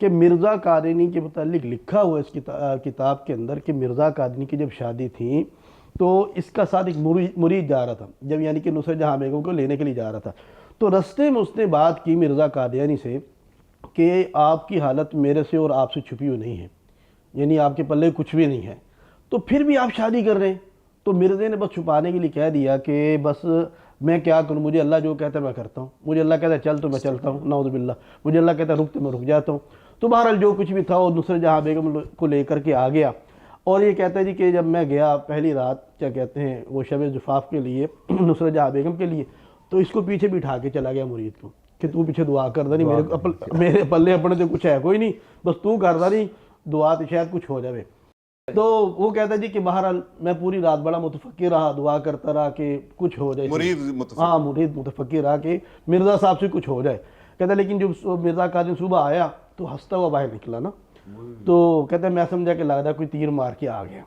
کہ مرزا قادنی کے متعلق لکھا ہوا اس کتاب کے اندر کہ مرزا قادنی کی جب شادی تھی تو اس کا ساتھ ایک مرید جا رہا تھا، جب یعنی کہ نصرت جہاں بیگم کو لینے کے لیے جا رہا تھا، تو رستے میں اس نے بات کی مرزا قادیانی سے کہ آپ کی حالت میرے سے اور آپ سے چھپی ہوئی نہیں ہے، یعنی آپ کے پلے کچھ بھی نہیں ہے، تو پھر بھی آپ شادی کر رہے ہیں۔ تو مرزے نے بس چھپانے کے لیے کہہ دیا کہ بس میں کیا کروں، مجھے اللہ جو کہتا ہے میں کرتا ہوں، مجھے اللہ کہتا ہے چل تو میں چلتا ہوں، نعوذ باللہ، مجھے اللہ کہتا ہے رک تو میں رک جاتا ہوں۔ تو بہرحال جو کچھ بھی تھا وہ نصرت جہاں بیگم کو لے کر کے آ گیا، اور یہ کہتا ہے جی کہ جب میں گیا پہلی رات کیا کہتے ہیں وہ شب زفاف کے لیے نصرت جہاں بیگم کے لیے، تو اس کو پیچھے بٹھا کے چلا گیا مرید کو کہ تو پیچھے دعا کر دا نہیں، میرے پلے اپنے تو کچھ ہے کوئی نہیں، بس تو کر دا نہیں دعا تو شاید کچھ ہو جائے۔ تو وہ کہتا ہے جی کہ بہرحال میں پوری رات بڑا متفکر رہا، دعا کرتا رہا کہ کچھ ہو جائے، مرید متفکر رہا کہ مرزا صاحب سے کچھ ہو جائے۔ کہتا ہے لیکن جب مرزا قادری صبح آیا تو ہنستا ہوا باہر نکلا نا، تو کہتا ہے میں سمجھا کہ لگتا ہے کوئی تیر مار کے آ گیا۔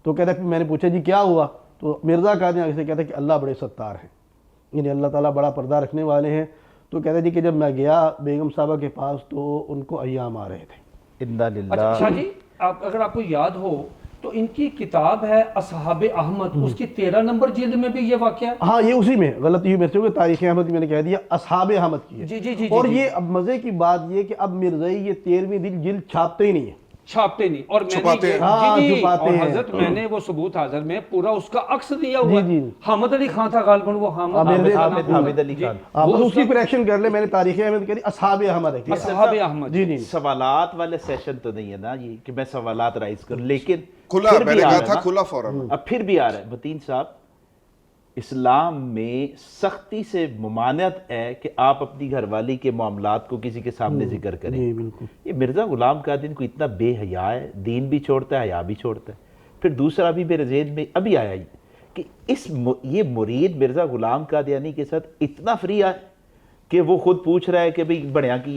تو کہتا ہے پھر میں نے پوچھا جی کیا ہوا، تو مرزا قادری آگے سے کہتا ہے کہ اللہ بڑے ستار ہیں، یعنی اللہ تعالیٰ بڑا پردہ رکھنے والے ہیں۔ تو کہتا ہے جی کہ جب میں گیا بیگم صاحبہ کے پاس تو ان کو ایام آ رہے تھے۔ انا للہ۔ اچھا شاہ جی، اگر آپ کو یاد ہو تو ان کی کتاب ہے اصحاب احمد، اس کی 13 نمبر جلد میں بھی یہ واقعہ ہے۔ ہاں یہ اسی میں غلطی ہوئی میرے سے، تاریخ احمد کی میں نے کہہ دیا اصحاب احمد کی ہے۔ جی جی جی اور یہ اب مزے کی بات یہ کہ اب مرزائی یہ 13ویں جلد چھاپتے ہی نہیں ہے، چھاپتے نہیں، اور میں چھپاتے نے ہیں۔ ہاں، جی جی، چھپاتے اور ہیں۔ حضرت میں نے وہ ثبوت حاضر میں پورا اس کا عکس دیا ہوا جی ہے۔ جی۔ حامد علی خان تھا غالباً، وہ حامد علی خان۔ آپ اس کی کریکشن کر لیں، میں نے تاریخ احمد کہہ دی اصحاب احمد ہے۔ اصحاب احمد۔ جی جی۔ سوالات والے سیشن تو نہیں ہے نا یہ کہ میں سوالات رائز کروں، لیکن کھلا پھر میں بھی نے آ کہا رہا ہے تھا نا۔ کھلا فوراً۔ اب پھر بھی آ رہا ہے متین صاحب، اسلام میں سختی سے ممانعت ہے کہ آپ اپنی گھر والی کے معاملات کو کسی کے سامنے ذکر کریں۔ جی بالکل۔ یہ مرزا غلام قادری کو اتنا بے حیا ہے، دین بھی چھوڑتا ہے، حیا بھی چھوڑتا ہے۔ پھر دوسرا بھی میرے ذہن میں ابھی آیا ہی کہ یہ مرید مرزا غلام قادیانی کے ساتھ اتنا فری ہے کہ وہ خود پوچھ رہا ہے کہ بھئی بڑھیا کی ہے